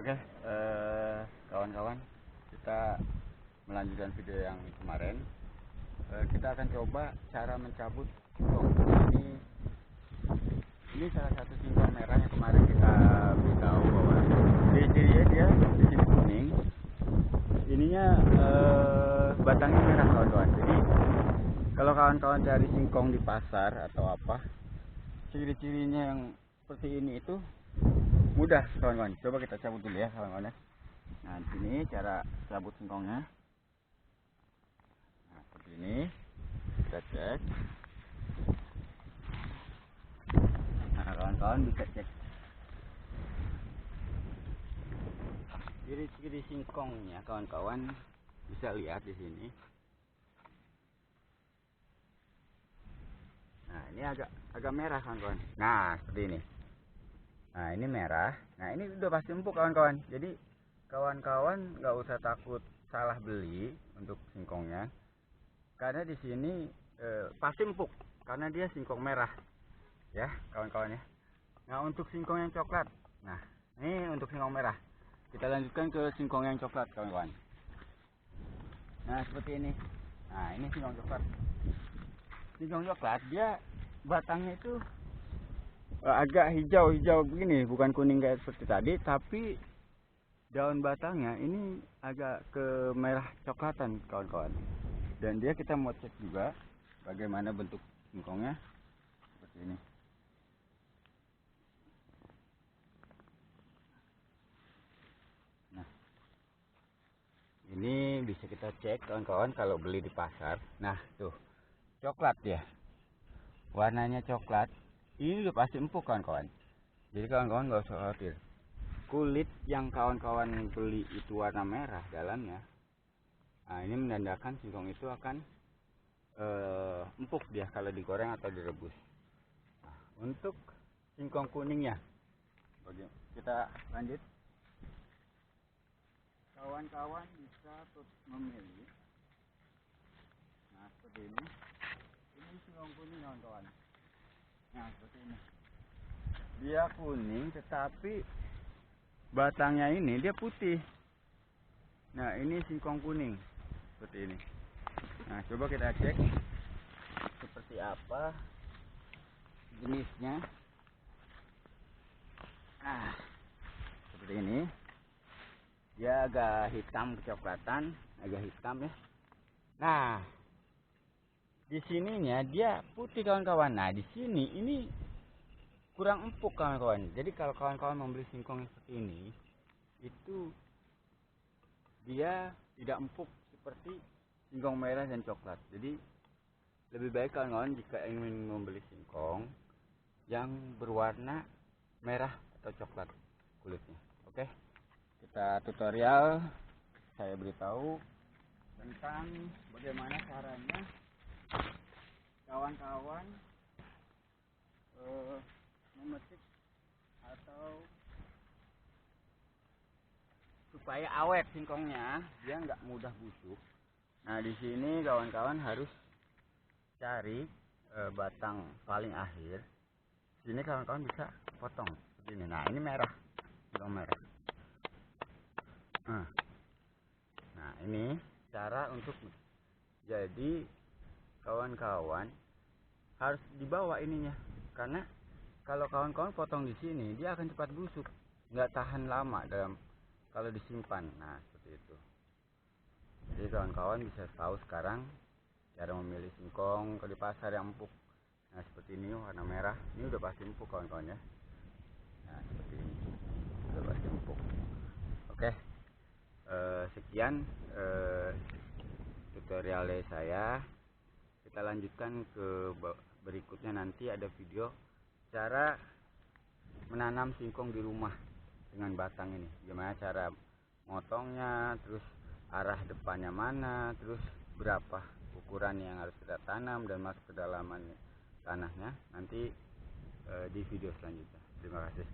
Oke, kawan-kawan, kita melanjutkan video yang kemarin. Kita akan coba cara mencabut singkong. Ini salah satu singkong merah yang kemarin kita beritahu bahwa ciri-cirinya dia di sini kuning, ininya batangnya merah, kawan-kawan. Jadi kalau kawan-kawan cari singkong di pasar atau apa, ciri-cirinya yang seperti ini itu mudah, kawan-kawan. Coba kita cabut dulu ya, kawan-kawan. Nah, di sini cara cabut singkongnya. Nah, seperti ini. Kita cek. Nah, kawan-kawan bisa cek ciri-ciri singkongnya, kawan-kawan bisa lihat di sini. Nah, ini agak merah, kawan-kawan. Nah, seperti ini. Nah, ini merah. Nah, ini udah pasti empuk, kawan-kawan. Jadi kawan-kawan nggak usah takut salah beli untuk singkongnya, karena di sini pasti empuk karena dia singkong merah ya, kawan-kawan ya. Nah, untuk singkong yang coklat, nah ini untuk singkong merah. Kita lanjutkan ke singkong yang coklat, kawan-kawan. Nah, seperti ini. Nah, ini singkong coklat. Singkong coklat dia batangnya itu agak hijau-hijau begini, bukan kuning kayak seperti tadi, tapi daun batangnya ini agak ke merah coklatan, kawan-kawan. Dan dia kita mau cek juga bagaimana bentuk singkongnya, seperti ini. Nah, ini bisa kita cek, kawan-kawan, kalau beli di pasar. Nah, tuh coklat ya, warnanya coklat. Ini udah pasti empuk, kawan-kawan. Jadi kawan-kawan nggak usah khawatir. Kulit yang kawan-kawan beli itu warna merah dalamnya. Nah, ini menandakan singkong itu akan empuk dia kalau digoreng atau direbus. Nah, untuk singkong kuningnya, kita lanjut. Kawan-kawan bisa memilih. Nah, seperti ini. Ini singkong kuning, kawan-kawan. Nah, seperti ini. Dia kuning, tetapi batangnya ini dia putih. Nah, ini singkong kuning seperti ini. Nah, coba kita cek seperti apa jenisnya. Nah, seperti ini. Dia agak hitam kecoklatan, agak hitam ya. Nah, di sininya dia putih, kawan-kawan. Nah, di sini ini kurang empuk, kawan-kawan. Jadi kalau kawan-kawan membeli singkong seperti ini, itu dia tidak empuk seperti singkong merah dan coklat. Jadi lebih baik kawan-kawan jika ingin membeli singkong yang berwarna merah atau coklat kulitnya. Oke, kita tutorial. Saya beritahu tentang bagaimana caranya kawan-kawan memetik atau supaya awet singkongnya, dia nggak mudah busuk. Nah, di sini kawan-kawan harus cari batang paling akhir. Sini kawan-kawan bisa potong begini. Nah, ini merah, singkong merah. Nah, ini cara untuk, jadi kawan-kawan harus dibawa ininya, karena kalau kawan-kawan potong di sini dia akan cepat busuk, nggak tahan lama dalam kalau disimpan. Nah, seperti itu. Jadi kawan-kawan bisa tahu sekarang cara memilih singkong kalau di pasar yang empuk. Nah, seperti ini warna merah, ini udah pasti empuk, kawan-kawan ya. Nah, seperti ini udah pasti empuk. Oke, sekian tutorial dari saya. Kita lanjutkan ke berikutnya, nanti ada video cara menanam singkong di rumah dengan batang ini, gimana cara motongnya, terus arah depannya mana, terus berapa ukuran yang harus kita tanam dan masuk ke dalaman tanahnya, nanti di video selanjutnya. Terima kasih.